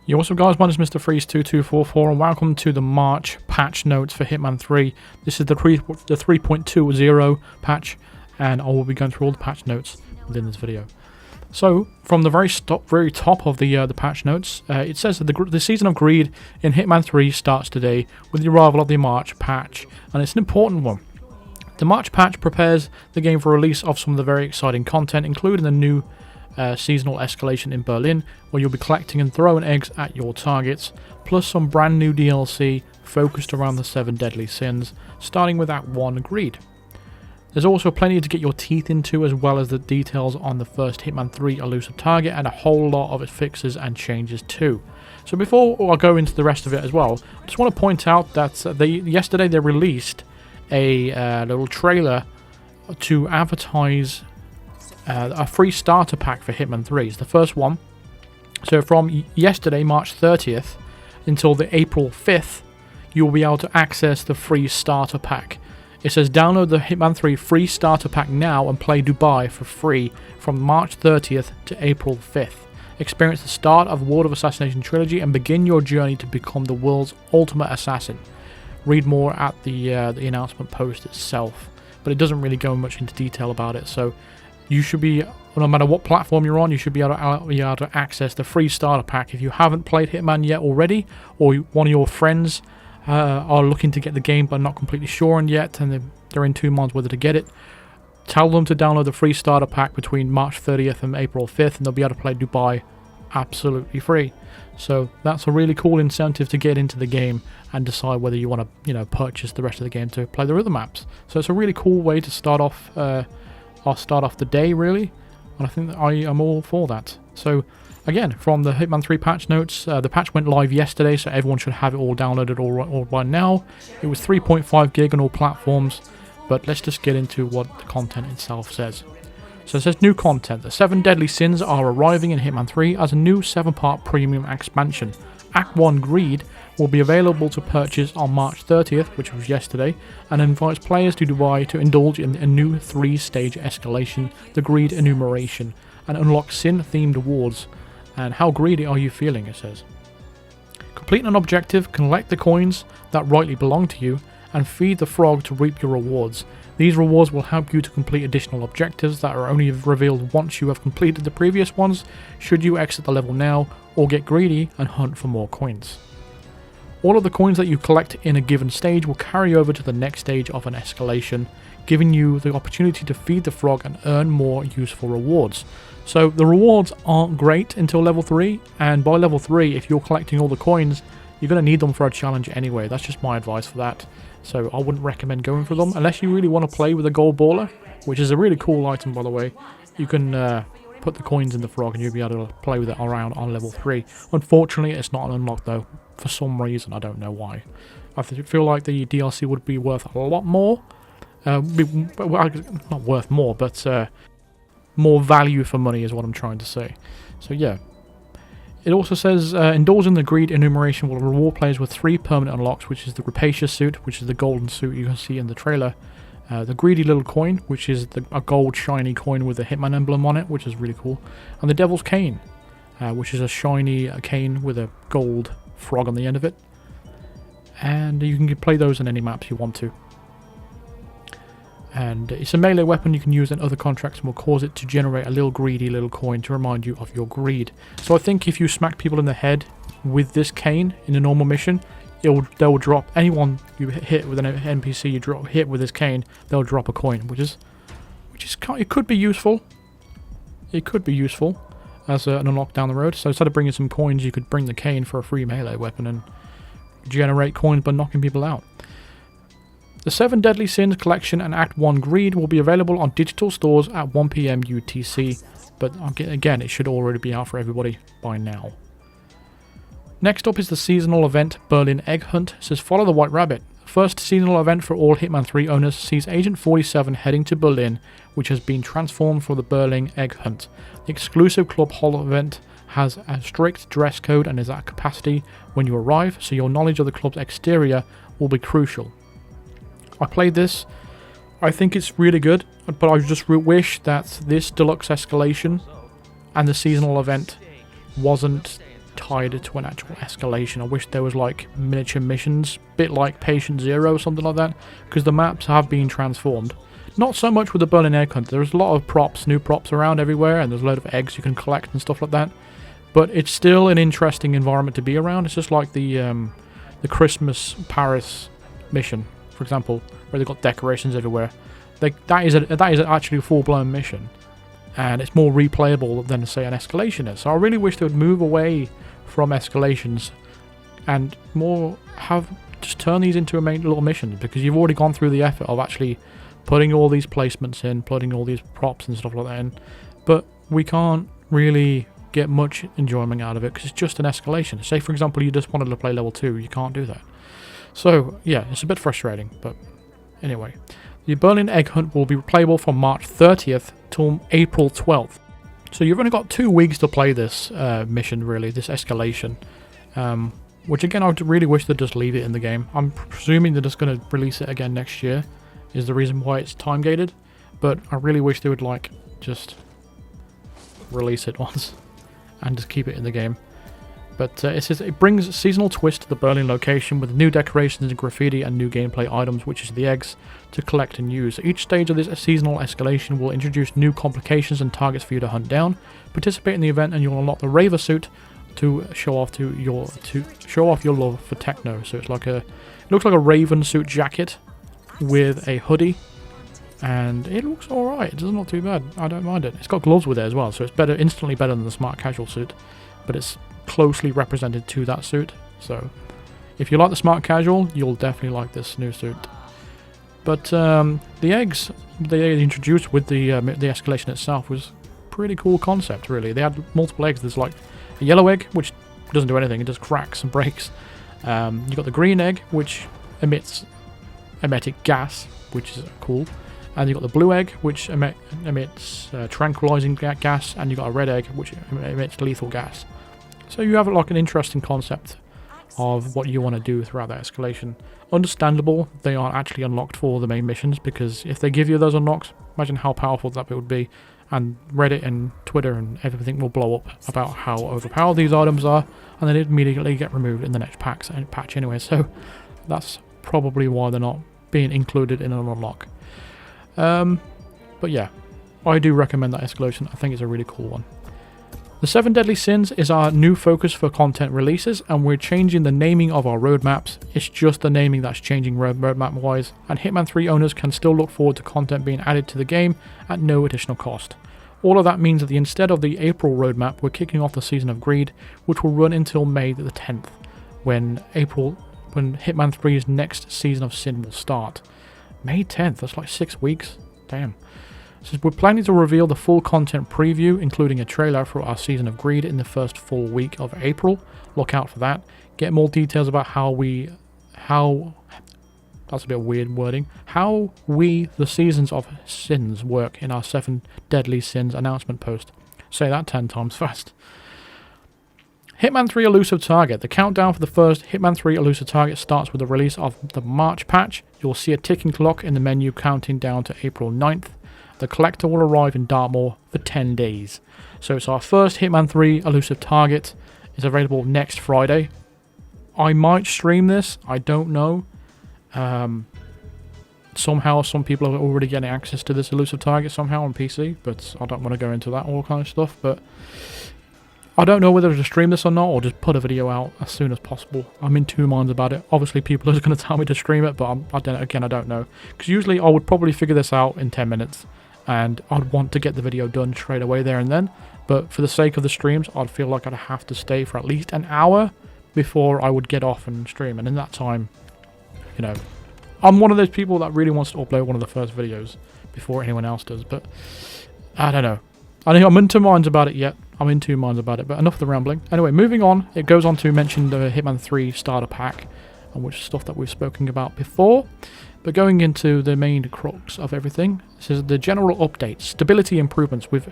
Yo, what's up guys, my name is Mr. Freeze2244 and welcome to the March patch notes for Hitman 3. This is the 3.20 patch and I will be going through all the patch notes within this video. So, from the very top of the patch notes, it says that the Season of Greed in Hitman 3 starts today with the arrival of the March patch, and it's an important one. The March patch prepares the game for release of some of the very exciting content, including the new seasonal escalation in Berlin, where you'll be collecting and throwing eggs at your targets, plus some brand new DLC focused around the 7 deadly sins, starting with Act 1 Greed. There's also plenty to get your teeth into, as well as the details on the first Hitman 3 Elusive target and a whole lot of its fixes and changes too. So before I go into the rest of it as well, I just want to point out that yesterday they released a little trailer to advertise a free starter pack for Hitman 3. It's the first one. So from yesterday, March 30th, until the April 5th, you'll be able to access the free starter pack. It says download the Hitman 3 free starter pack now and play Dubai for free from March 30th to April 5th. Experience the start of World of Assassination Trilogy and begin your journey to become the world's ultimate assassin. Read more at the announcement post itself, but it doesn't really go much into detail about it, so you should be, no matter what platform you're on, you should be able to access the free starter pack. If you haven't played Hitman yet already, or one of your friends are looking to get the game but not completely sure on yet, and they're in 2 minds whether to get it, tell them to download the free starter pack between March 30th and April 5th, and they'll be able to play Dubai absolutely free. So that's a really cool incentive to get into the game and decide whether you want to, purchase the rest of the game to play the other maps. So it's a really cool way to start off. I'll start off the day, really, and I think that I am all for that. So, again, from the Hitman 3 patch notes, the patch went live yesterday, so everyone should have it all downloaded all by now. It was 3.5 gig on all platforms, but let's just get into what the content itself says. So it says new content. The 7 deadly sins are arriving in Hitman 3 as a new 7-part premium expansion. Act 1 Greed will be available to purchase on March 30th, which was yesterday, and invites players to Dubai to indulge in a new 3-stage escalation, the Greed Enumeration, and unlock sin-themed awards. And how greedy are you feeling, it says. Complete an objective, collect the coins that rightly belong to you, and feed the frog to reap your rewards. These rewards will help you to complete additional objectives that are only revealed once you have completed the previous ones, should you exit the level now, or get greedy and hunt for more coins. All of the coins that you collect in a given stage will carry over to the next stage of an escalation, giving you the opportunity to feed the frog and earn more useful rewards. So the rewards aren't great until level 3, and by level 3, if you're collecting all the coins, you're going to need them for a challenge anyway. That's just my advice for that. So I wouldn't recommend going for them, unless you really want to play with a gold baller, which is a really cool item, by the way. You can put the coins in the frog and you'll be able to play with it around on level 3. Unfortunately, it's not an unlock though, for some reason. I don't know why. I feel like the DLC would be worth a lot more. Not worth more, but more value for money is what I'm trying to say. So yeah. It also says, indulge in the Greed Enumeration will reward players with 3 permanent unlocks, which is the Requiem Suit, which is the golden suit you can see in the trailer. The Greedy Little Coin, which is a gold shiny coin with a Hitman emblem on it, which is really cool. And the Devil's Cane, which is a shiny cane with a gold frog on the end of it. And you can play those in any maps you want to. And it's a melee weapon you can use in other contracts and will cause it to generate a little greedy little coin to remind you of your greed. So I think if you smack people in the head with this cane in a normal mission, they'll drop, anyone you hit with an NPC you hit with this cane, they'll drop a coin, which is it could be useful. It could be useful as an unlock down the road. So instead of bringing some coins, you could bring the cane for a free melee weapon and generate coins by knocking people out. The 7 Deadly Sins collection and Act 1 Greed will be available on digital stores at 1 PM UTC, but again, it should already be out for everybody by now. Next up is the seasonal event Berlin Egg Hunt. It says follow the White Rabbit. First seasonal event for all Hitman 3 owners sees Agent 47 heading to Berlin, which has been transformed for the Berlin Egg Hunt. The exclusive Club Hall event has a strict dress code and is at capacity when you arrive, so your knowledge of the club's exterior will be crucial. I played this. I think it's really good, but I just wish that this deluxe escalation and the seasonal event wasn't tied to an actual escalation. I wish there was like miniature missions, bit like Patient Zero or something like that, because the maps have been transformed. Not so much with the Berlin Egg Hunt. There's a lot of props, new props around everywhere, and there's a load of eggs you can collect and stuff like that. But it's still an interesting environment to be around. It's just like the Christmas Paris mission, for example, where they've got decorations everywhere. That is actually a full-blown mission, and it's more replayable than, say, an escalation is. So I really wish they would move away from escalations and more just turn these into a main little mission, because you've already gone through the effort of actually putting all these placements in, putting all these props and stuff like that in, but we can't really get much enjoyment out of it because it's just an escalation. Say, for example, you just wanted to play level 2, you can't do that. So, yeah, it's a bit frustrating, but anyway. The Berlin Egg Hunt will be playable from March 30th till April 12th. So you've only got 2 weeks to play this mission, really, this escalation. Which, again, I would really wish they'd just leave it in the game. I'm presuming they're just going to release it again next year, is the reason why it's time-gated. But I really wish they would, like, just release it once and just keep it in the game. But it says it brings a seasonal twist to the Berlin location with new decorations and graffiti and new gameplay items, which is the eggs, to collect and use. Each stage of this seasonal escalation will introduce new complications and targets for you to hunt down. Participate in the event and you'll unlock the Raver suit to show off your love for techno. So it looks like a Raven suit jacket with a hoodie, and it looks alright. It's not too bad. I don't mind it. It's got gloves with it as well, so it's instantly better than the smart casual suit, but it's closely represented to that suit. So if you like the smart casual, you'll definitely like this new suit. But the eggs they introduced with the escalation itself was pretty cool concept, really. They had multiple eggs. There's like a yellow egg, which doesn't do anything, it just cracks and breaks. You've got the green egg, which emits emetic gas, which is cool. And you've got the blue egg, which emits tranquilizing gas, and you've got a red egg, which emits lethal gas. So you have like an interesting concept of what you want to do throughout that escalation. Understandable, they aren't actually unlocked for the main missions, because if they give you those unlocks, imagine how powerful that would be. And Reddit and Twitter and everything will blow up about how overpowered these items are, and then immediately get removed in the next patch anyway. So that's probably why they're not being included in an unlock. But yeah, I do recommend that escalation. I think it's a really cool one. The 7 Deadly Sins is our new focus for content releases, and we're changing the naming of our roadmaps. It's just the naming that's changing roadmap wise, and Hitman 3 owners can still look forward to content being added to the game at no additional cost. All of that means that instead of the April roadmap, we're kicking off the Season of Greed, which will run until May the 10th, when Hitman 3's next Season of Sin will start. May 10th, that's like 6 weeks. Damn. So we're planning to reveal the full content preview, including a trailer for our Season of Greed in the first full week of April. Look out for that. Get more details about that's a bit of weird wording, how the Seasons of Sins work in our 7 Deadly Sins announcement post. Say that 10 times fast. Hitman 3 Elusive Target. The countdown for the first Hitman 3 Elusive Target starts with the release of the March patch. You'll see a ticking clock in the menu counting down to April 9th. The collector will arrive in Dartmoor for 10 days. So it's our first Hitman 3 Elusive Target. It's available next Friday. I might stream this, I don't know. Somehow some people are already getting access to this Elusive Target somehow on PC, but I don't want to go into that all kind of stuff. But I don't know whether to stream this or not, or just put a video out as soon as possible. I'm in 2 minds about it. Obviously people are going to tell me to stream it, but I don't know. Because usually I would probably figure this out in 10 minutes. And I'd want to get the video done straight away there and then. But for the sake of the streams, I'd feel like I'd have to stay for at least an hour before I would get off and stream. And in that time, you know, I'm one of those people that really wants to upload one of the first videos before anyone else does. But I don't know. I think I'm in 2 minds about it yet. I'm in 2 minds about it, but enough of the rambling. Anyway, moving on, it goes on to mention the Hitman 3 starter pack, and which is stuff that we've spoken about before. But going into the main crux of everything, this is the general updates, stability improvements. We've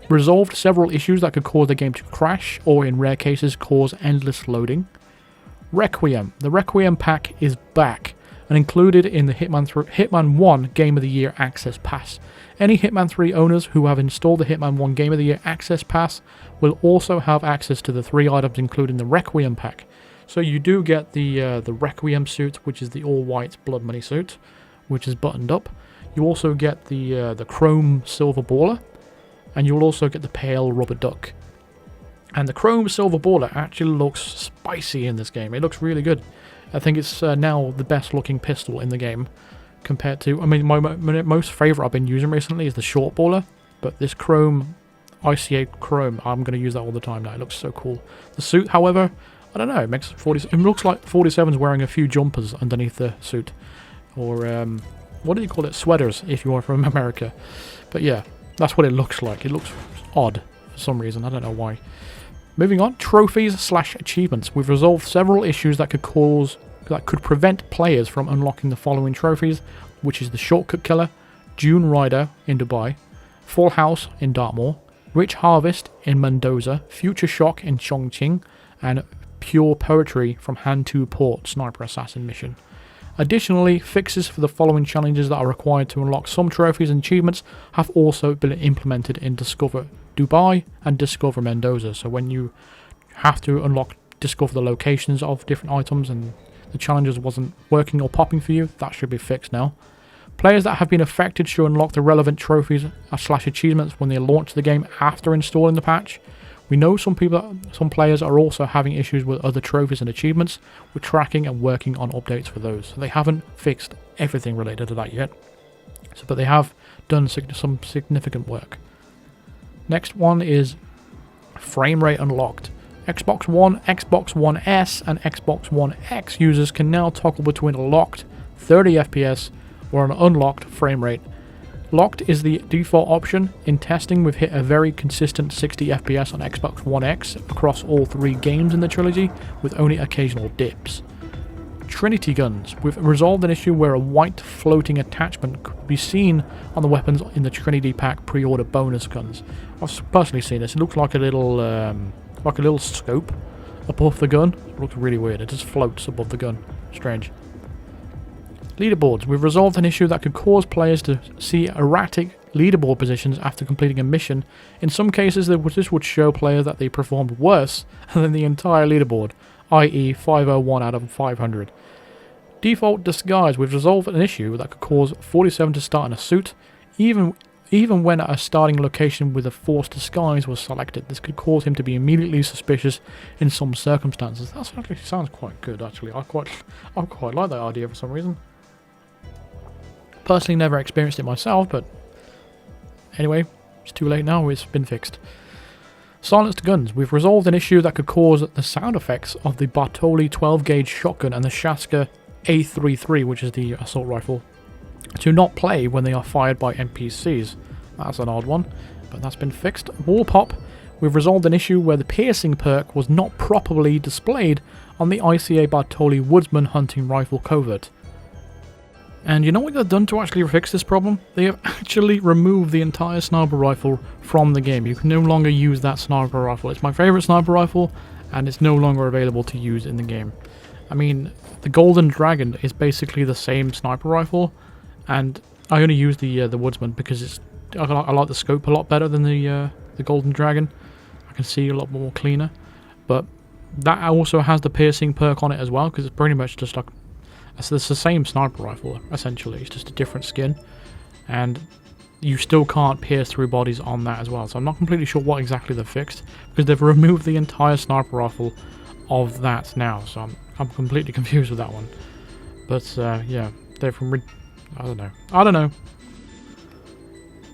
resolved several issues that could cause the game to crash, or in rare cases cause endless loading. Requiem. The Requiem pack is back. and included in the Hitman 1 Game of the Year Access Pass. Any Hitman 3 owners who have installed the Hitman 1 Game of the Year Access Pass will also have access to the 3 items including the Requiem pack. So you do get the Requiem suit, which is the all-white blood money suit, which is buttoned up. You also get the chrome silver baller, and you'll also get the pale rubber duck. And the chrome silver baller actually looks spicy in this game. It looks really good. I think it's now the best looking pistol in the game compared to, I mean, my most favourite I've been using recently is the short baller, but this chrome, ICA chrome, I'm going to use that all the time now. It looks so cool. The suit, however, I don't know, it looks like 47's wearing a few jumpers underneath the suit. Or, what do you call it? Sweaters, if you are from America. But yeah, that's what it looks like. It looks odd for some reason. I don't know why. Moving on, trophies/achievements. We've resolved several issues that could prevent players from unlocking the following trophies, which is the Shortcut Killer, Dune Rider in Dubai, Full House in Dartmoor, Rich Harvest in Mendoza, Future Shock in Chongqing, and Pure Poetry from Han-Tu Port Sniper Assassin mission. Additionally, fixes for the following challenges that are required to unlock some trophies and achievements have also been implemented in Discover Dubai and Discover Mendoza. So when you have to discover the locations of different items and the challenges wasn't working or popping for you, that should be fixed now. Players that have been affected should unlock the relevant trophies/achievements when they launch the game after installing the patch. We know some players are also having issues with other trophies and achievements. We're tracking and working on updates for those. So they haven't fixed everything related to that yet, but they have done some significant work. Next one is frame rate unlocked. Xbox One, Xbox One S, and Xbox One X users can now toggle between a locked 30 FPS or an unlocked frame rate. Locked is the default option. In testing, we've hit a very consistent 60 FPS on Xbox One X across all 3 games in the trilogy, with only occasional dips. Trinity guns. We've resolved an issue where a white floating attachment could be seen on the weapons in the Trinity pack pre-order bonus guns. I've personally seen this. It looks like a little scope above the gun. It looks really weird. It just floats above the gun. Strange. Leaderboards. We've resolved an issue that could cause players to see erratic leaderboard positions after completing a mission. In some cases, this would show players that they performed worse than the entire leaderboard, i.e. 501 out of 500. Default disguise. We've resolved an issue that could cause 47 to start in a suit, even when a starting location with a forced disguise was selected. This could cause him to be immediately suspicious in some circumstances. That actually sounds quite good, actually. I quite like that idea for some reason. Personally never experienced it myself, but anyway, it's too late now. It's been fixed. Silenced guns. We've resolved an issue that could cause the sound effects of the Bartoli 12-gauge shotgun and the Shaska A33, which is the assault rifle, to not play when they are fired by NPCs. That's an odd one, but that's been fixed. Wall pop. We've resolved an issue where the piercing perk was not properly displayed on the ICA Bartoli Woodsman hunting rifle covert. And you know what they've done to actually fix this problem? They have actually removed the entire sniper rifle from the game. You can no longer use that sniper rifle. It's my favourite sniper rifle, and it's no longer available to use in the game. I mean, the Golden Dragon is basically the same sniper rifle, and I only use the Woodsman because I like the scope a lot better than the Golden Dragon. I can see a lot more cleaner, but that also has the piercing perk on it as well, because it's pretty much just like it's the same sniper rifle essentially. It's just a different skin, and you still can't pierce through bodies on that as well. So I'm not completely sure what exactly they've fixed, because they've removed the entire sniper rifle of that now. So I'm completely confused with that one. But yeah, they've I don't know.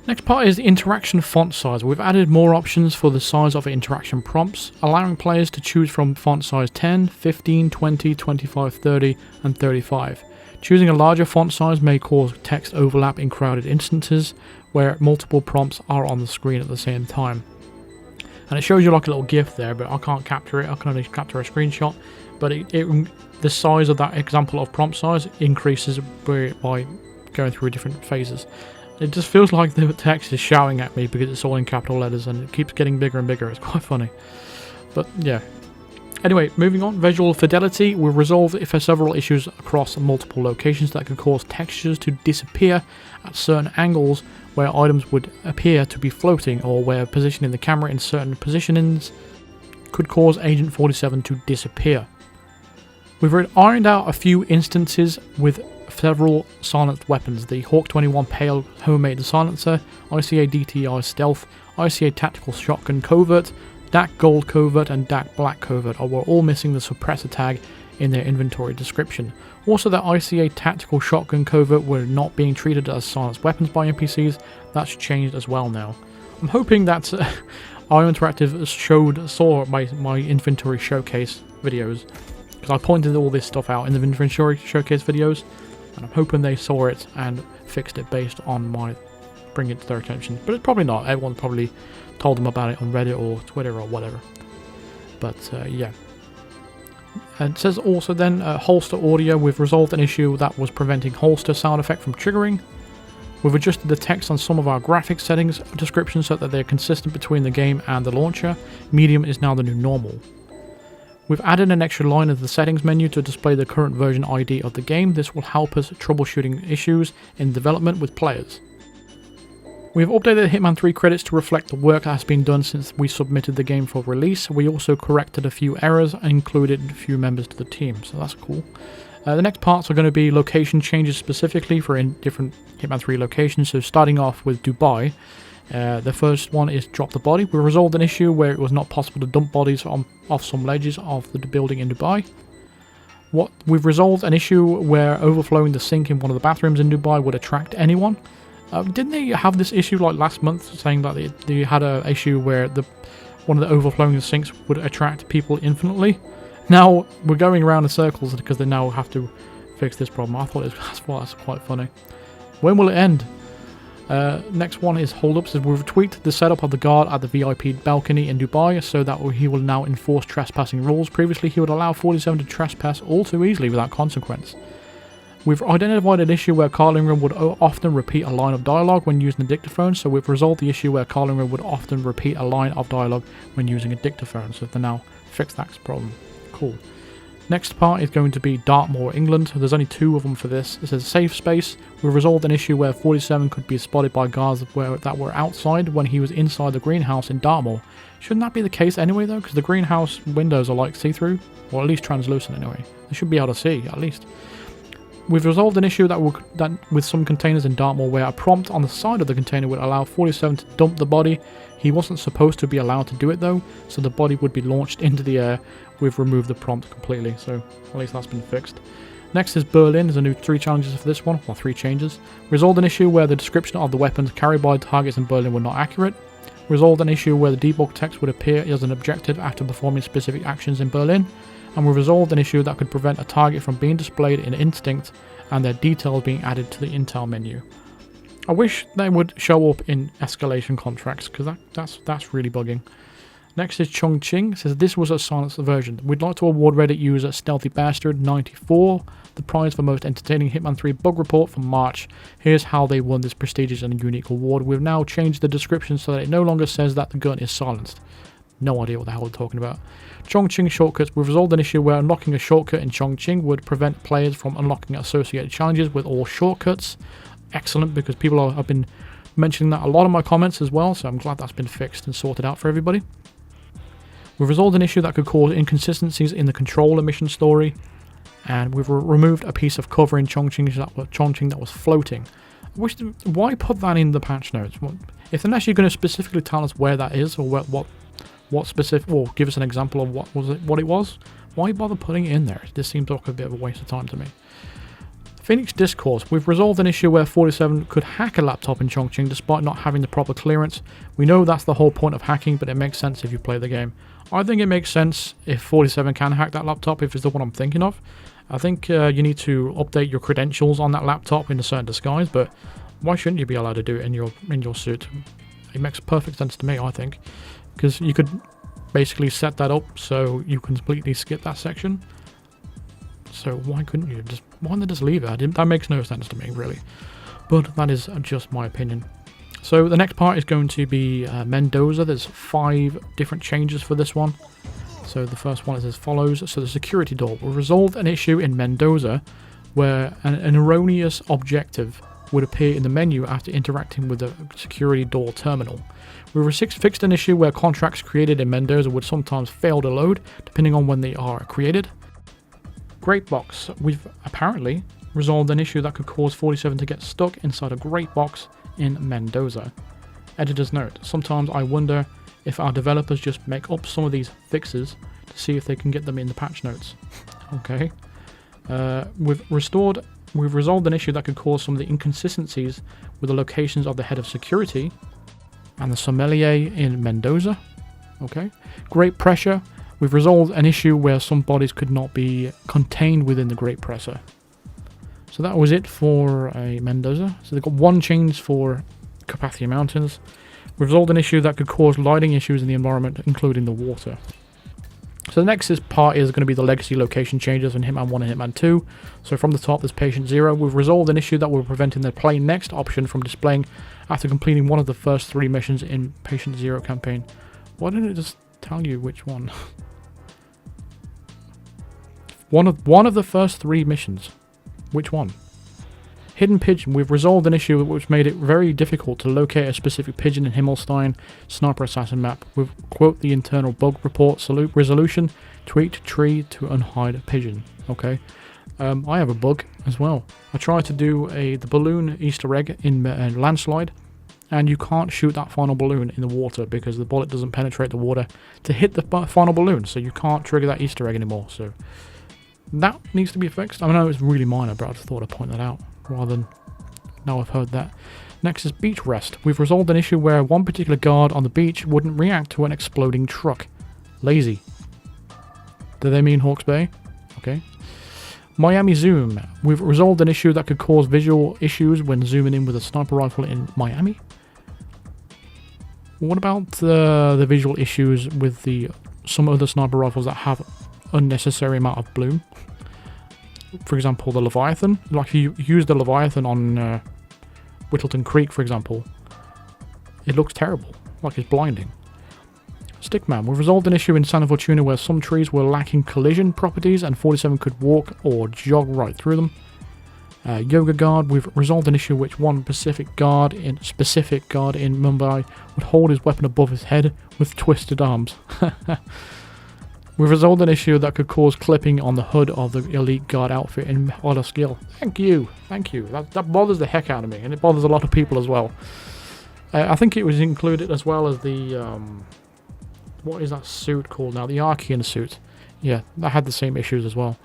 Next part is the interaction font size. We've added more options for the size of interaction prompts, allowing players to choose from font size 10, 15, 20, 25, 30, and 35. Choosing a larger font size may cause text overlap in crowded instances where multiple prompts are on the screen at the same time. And it shows you like a little GIF there, but I can't capture it. I can only capture a screenshot. But the size of that example of prompt size increases by going through different phases. It just feels like the text is shouting at me because it's all in capital letters, and it keeps getting bigger and bigger. It's quite funny. But yeah. Anyway, moving on, visual fidelity will resolve for several issues across multiple locations that could cause textures to disappear at certain angles where items would appear to be floating, or where positioning the camera in certain positionings could cause Agent 47 to disappear. We've ironed out a few instances with several silenced weapons: the Hawk 21 Pale Homemade Silencer, ICA DTI Stealth, ICA Tactical Shotgun Covert, DAC Gold Covert and DAC Black Covert were all missing the suppressor tag in their inventory description. Also, the ICA Tactical Shotgun Covert were not being treated as silenced weapons by NPCs. That's changed as well now. I'm hoping that IO Interactive saw my inventory showcase videos, because I pointed all this stuff out in the inventory showcase videos, and I'm hoping they saw it and fixed it based on my bringing it to their attention. But it's probably not. Everyone probably told them about it on Reddit or Twitter or whatever. But yeah. And it says also then holster audio. We've resolved an issue that was preventing holster sound effect from triggering. We've adjusted the text on some of our graphics settings descriptions so that they're consistent between the game and the launcher. Medium is now the new normal. We've added an extra line of the settings menu to display the current version ID of the game. This will help us troubleshooting issues in development with players. We've updated Hitman 3 credits to reflect the work that has been done since we submitted the game for release. We also corrected a few errors and included a few members to the team, so that's cool. The next parts are going to be location changes specifically for different Hitman 3 locations. So starting off with Dubai, the first one is drop the body. We resolved an issue where it was not possible to dump bodies off some ledges of the building in Dubai. We've resolved an issue where overflowing the sink in one of the bathrooms in Dubai would attract anyone. Didn't they have this issue like last month, saying that they had an issue where one of the overflowing sinks would attract people infinitely? Now we're going around in circles because they now have to fix this problem. I thought that's quite funny. When will it end? Next one is Holdups. We've tweaked the setup of the guard at the VIP balcony in Dubai so that he will now enforce trespassing rules. Previously, he would allow 47 to trespass all too easily without consequence. We've identified an issue where Carl Ingram would often repeat a line of dialogue when using a dictaphone, so we've resolved the issue where Carl Ingram would often repeat a line of dialogue when using a dictaphone, so they now fixed that problem. Cool. Next part is going to be Dartmoor, England. There's only 2 of them for this. This is safe space. We've resolved an issue where 47 could be spotted by guards that were outside when he was inside the greenhouse in Dartmoor. Shouldn't that be the case anyway though, because the greenhouse windows are like see-through, or at least translucent anyway. They should be able to see, at least. We've resolved an issue that with some containers in Dartmoor where a prompt on the side of the container would allow 47 to dump the body. He wasn't supposed to be allowed to do it though, so the body would be launched into the air. We've removed the prompt completely, so at least that's been fixed. Next is Berlin. There's a new 3 challenges for this one, or 3 changes. Resolved an issue where the description of the weapons carried by targets in Berlin were not accurate. Resolved an issue where the debug text would appear as an objective after performing specific actions in Berlin. And we resolved an issue that could prevent a target from being displayed in Instinct and their details being added to the intel menu. I wish they would show up in escalation contracts, because that's really bugging. Next is Chongqing. It says this was a silenced version. We'd like to award Reddit user Stealthy Bastard 94 the prize for most entertaining Hitman 3 bug report from March. Here's how they won this prestigious and unique award. We've now changed the description so that it no longer says that the gun is silenced. No idea what the hell we're talking about. Chongqing Shortcuts. We've resolved an issue where unlocking a shortcut in Chongqing would prevent players from unlocking associated challenges with all shortcuts. Excellent, because people have been mentioning that a lot in my comments as well, so I'm glad that's been fixed and sorted out for everybody. We've resolved an issue that could cause inconsistencies in the controller mission story, and we've removed a piece of cover in Chongqing that was floating. Why put that in the patch notes? If they're actually going to specifically tell us where that is, or what specific, or give us an example of what it was, why bother putting it in there? This seems like a bit of a waste of time to me. Phoenix Discourse. We've resolved an issue where 47 could hack a laptop in Chongqing despite not having the proper clearance. We know that's the whole point of hacking, but it makes sense if you play the game. I think it makes sense if 47 can hack that laptop, if it's the one I'm thinking of. I think you need to update your credentials on that laptop in a certain disguise, but why shouldn't you be allowed to do it in your suit? It makes perfect sense to me, I think, because you could basically set that up so you can completely skip that section. So why couldn't you why don't they just leave it? That makes no sense to me, really. But that is just my opinion. So the next part is going to be Mendoza. There's 5 different changes for this one. So the first one is as follows. So the security door will resolve an issue in Mendoza where an erroneous objective would appear in the menu after interacting with the security door terminal. We've fixed an issue where contracts created in Mendoza would sometimes fail to load depending on when they are created. Great box. We've apparently resolved an issue that could cause 47 to get stuck inside a great box in Mendoza. Editor's note. Sometimes I wonder if our developers just make up some of these fixes to see if they can get them in the patch notes. Okay. We've resolved an issue that could cause some of the inconsistencies with the locations of the head of security and the sommelier in Mendoza. Okay. Great pressure. We've resolved an issue where some bodies could not be contained within the great pressure. So that was it for Mendoza. So they've got one change for Carpathia Mountains. We've resolved an issue that could cause lighting issues in the environment, including the water. So the next part is going to be the legacy location changes in Hitman 1 and Hitman 2. So from the top, there's Patient 0. We've resolved an issue that will prevent the Play Next option from displaying after completing one of the first 3 missions in Patient 0 campaign. Why didn't it just tell you which one? One of the first 3 missions. Which one? Hidden Pigeon. We've resolved an issue which made it very difficult to locate a specific pigeon in Himmelstein Sniper Assassin map. We've quote the internal bug report resolution, tweaked tree to unhide pigeon. Okay. I have a bug as well. I tried to do the balloon Easter egg in Landslide, and you can't shoot that final balloon in the water because the bullet doesn't penetrate the water to hit the final balloon, so you can't trigger that Easter egg anymore. So that needs to be fixed. I know it's really minor, but I just thought I'd point that out rather than now I've heard that. Next is beach rest. We've resolved an issue where one particular guard on the beach wouldn't react to an exploding truck. Lazy. Do they mean Hawke's Bay? Okay. Miami zoom. We've resolved an issue that could cause visual issues when zooming in with a sniper rifle in Miami. What about the visual issues with some other sniper rifles that have unnecessary amount of bloom? For example, the Leviathan. Like if you use the Leviathan on Whittleton Creek, for example, it looks terrible. Like it's blinding. Stickman. We've resolved an issue in Santa Fortuna where some trees were lacking collision properties and 47 could walk or jog right through them. Yoga guard. We've resolved an issue which one specific guard in Mumbai would hold his weapon above his head with twisted arms. We've resolved an issue that could cause clipping on the hood of the elite guard outfit in Auto Skill. Thank you. That bothers the heck out of me, and it bothers a lot of people as well. I think it was included as well as the what is that suit called now? The Archean suit. Yeah, that had the same issues as well.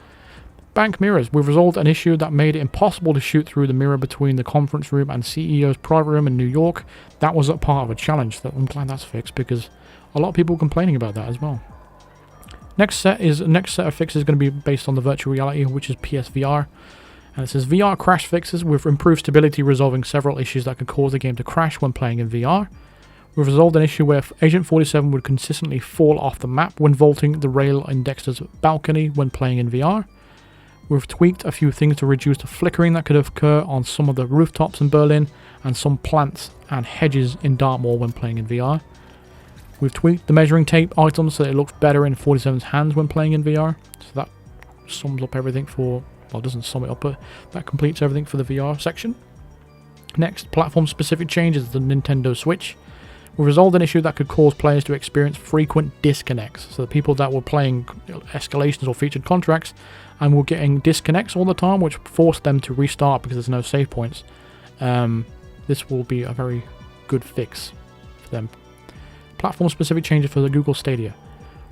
Bank mirrors. We've resolved an issue that made it impossible to shoot through the mirror between the conference room and CEO's private room in New York. That was a part of a challenge. I'm glad that's fixed because a lot of people complaining about that as well. Next set of fixes is going to be based on the virtual reality, which is PSVR. And it says VR crash fixes. We've improved stability, resolving several issues that could cause the game to crash when playing in VR. We've resolved an issue where Agent 47 would consistently fall off the map when vaulting the rail in Dexter's balcony when playing in VR. We've tweaked a few things to reduce the flickering that could occur on some of the rooftops in Berlin and some plants and hedges in Dartmoor when playing in VR. We've tweaked the measuring tape items so that it looks better in 47's hands when playing in VR. So that sums up everything for... Well, it doesn't sum it up, but that completes everything for the VR section. Next, platform-specific changes to the Nintendo Switch. We resolved an issue that could cause players to experience frequent disconnects. So the people that were playing escalations or featured contracts and were getting disconnects all the time, which forced them to restart because there's no save points. This will be a very good fix for them. Platform-specific changes for the Google Stadia.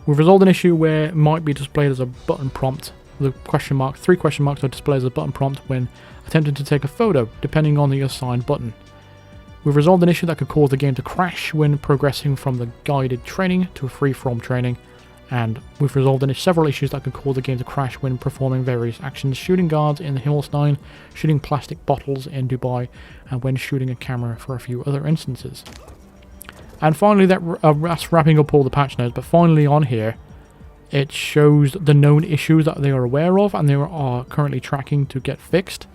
We've resolved an issue where it might be displayed as a button prompt. The three question marks are displayed as a button prompt when attempting to take a photo, depending on the assigned button. We've resolved an issue that could cause the game to crash when progressing from the guided training to a free-form training. And we've resolved several issues that could cause the game to crash when performing various actions, shooting guards in the Himmelstein, shooting plastic bottles in Dubai, and when shooting a camera for a few other instances. And finally, that's wrapping up all the patch notes, but finally on here, it shows the known issues that they are aware of and they are currently tracking to get fixed.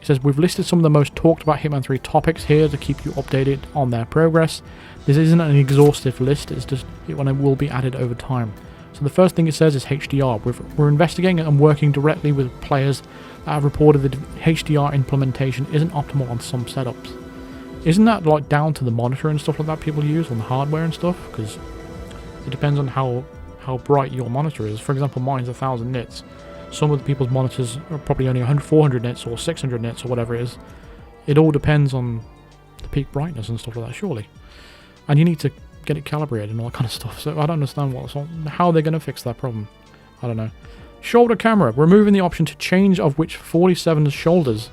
It says, we've listed some of the most talked about Hitman 3 topics here to keep you updated on their progress. This isn't an exhaustive list, it's just one that will be added over time. So the first thing it says is HDR. We're investigating and working directly with players that have reported that HDR implementation isn't optimal on some setups. Isn't that like down to the monitor and stuff like that people use on the hardware and stuff? Because it depends on how bright your monitor is. For example, mine's 1000 nits. Some of the people's monitors are probably only 400 nits or 600 nits or whatever it is. It all depends on the peak brightness and stuff like that, surely. And you need to get it calibrated and all that kind of stuff. So I don't understand how they're going to fix that problem. I don't know. Shoulder camera. Removing the option to change of which 47's shoulders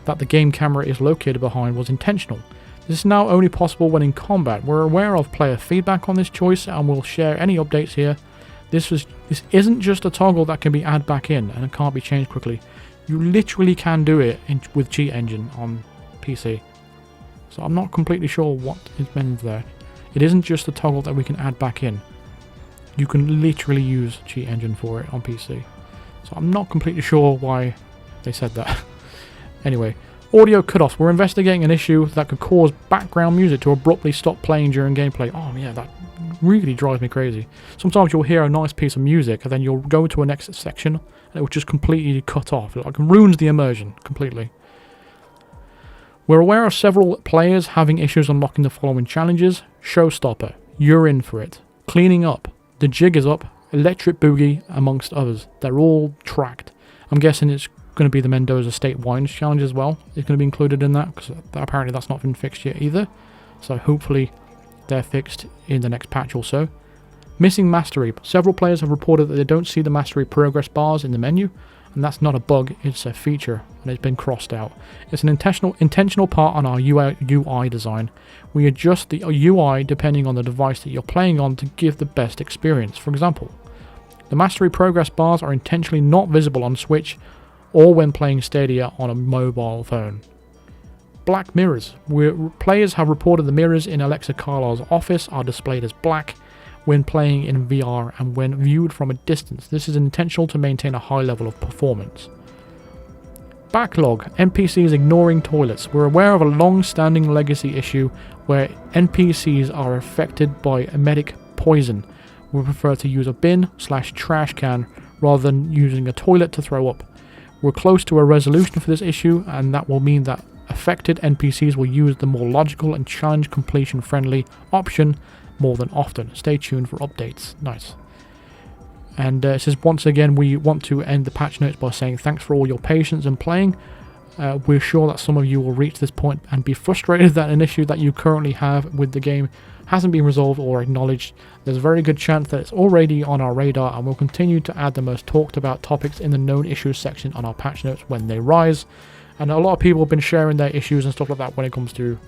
that the game camera is located behind was intentional. This is now only possible when in combat. We're aware of player feedback on this choice and will share any updates here. This isn't just a toggle that can be added back in and it can't be changed quickly. You literally can do it with Cheat Engine on PC. So I'm not completely sure what is meant there. It isn't just a toggle that we can add back in. You can literally use Cheat Engine for it on PC. So I'm not completely sure why they said that. Anyway, audio cutoffs. We're investigating an issue that could cause background music to abruptly stop playing during gameplay. Oh yeah, that really drives me crazy. Sometimes you'll hear a nice piece of music and then you'll go to a next section and it will just completely cut off. It like ruins the immersion completely. We're aware of several players having issues unlocking the following challenges. Showstopper, you're in for it. Cleaning up, the jig is up, electric boogie, amongst others. They're all tracked. I'm guessing it's going to be the Mendoza State Wines Challenge as well. It's going to be included in that because apparently that's not been fixed yet either. So hopefully they're fixed in the next patch or so. Missing mastery. Several players have reported that they don't see the mastery progress bars in the menu, and that's not a bug, it's a feature, and it's been crossed out. It's an intentional part on our UI design. We adjust the UI depending on the device that you're playing on to give the best experience. For example, the mastery progress bars are intentionally not visible on Switch or when playing Stadia on a mobile phone. Black mirrors. Players have reported the mirrors in Alexa Carlisle's office are displayed as black when playing in VR and when viewed from a distance. This is intentional to maintain a high level of performance. Backlog. NPCs ignoring toilets. We're aware of a long-standing legacy issue where NPCs are affected by emetic poison. We prefer to use a bin/trash can rather than using a toilet to throw up. We're close to a resolution for this issue, and that will mean that affected NPCs will use the more logical and challenge completion friendly option more than often. Stay tuned for updates. Nice. And it says, once again, we want to end the patch notes by saying thanks for all your patience and playing. We're sure that some of you will reach this point and be frustrated that an issue that you currently have with the game hasn't been resolved or acknowledged. There's a very good chance that it's already on our radar, and we'll continue to add the most talked about topics in the known issues section on our patch notes when they rise. And a lot of people have been sharing their issues and stuff like that when it comes to,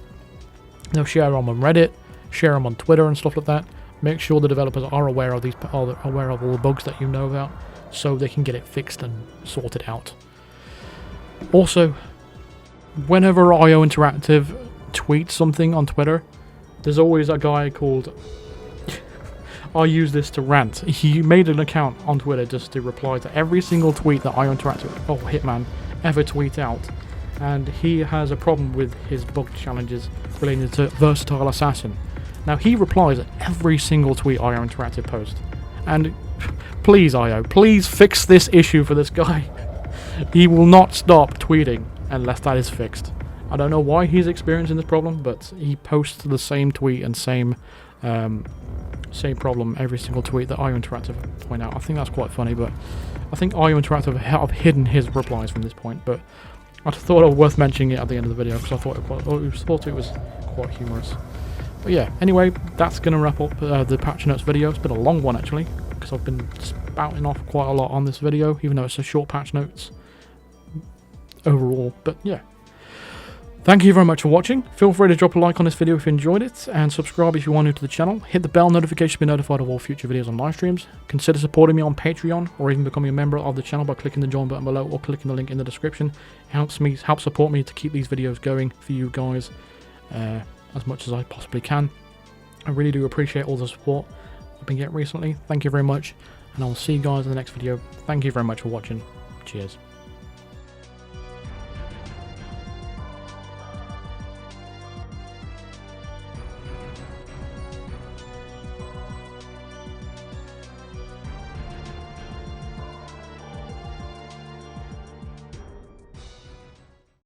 they'll share them on Reddit, share them on Twitter and stuff like that. Make sure the developers are aware of all the bugs that you know about, so they can get it fixed and sorted out. Also, whenever IO Interactive tweets something on Twitter, there's always a guy called I use this to rant. He made an account on Twitter just to reply to every single tweet that IO Interactive or Hitman ever tweet out, and he has a problem with his bug challenges related to Versatile Assassin. Now he replies at every single tweet IO Interactive post, and please IO, please fix this issue for this guy. He will not stop tweeting unless that is fixed. I don't know why he's experiencing this problem, but he posts the same tweet and same problem every single tweet that IO Interactive point out. I think that's quite funny, but I think IO Interactive have hidden his replies from this point, but I thought it was worth mentioning it at the end of the video because I thought it was quite humorous. But yeah, anyway, that's going to wrap up the patch notes video. It's been a long one actually, because I've been spouting off quite a lot on this video, even though it's a short patch notes overall. But yeah, thank you very much for watching. Feel free to drop a like on this video if you enjoyed it, and subscribe if you are new to the channel. Hit the bell notification to be notified of all future videos and live streams. Consider supporting me on Patreon, or even becoming a member of the channel by clicking the join button below or clicking the link in the description. It helps support me to keep these videos going for you guys as much as I possibly can. I really do appreciate all the support I've been getting recently. Thank you very much, and I'll see you guys in the next video. Thank you very much for watching. Cheers.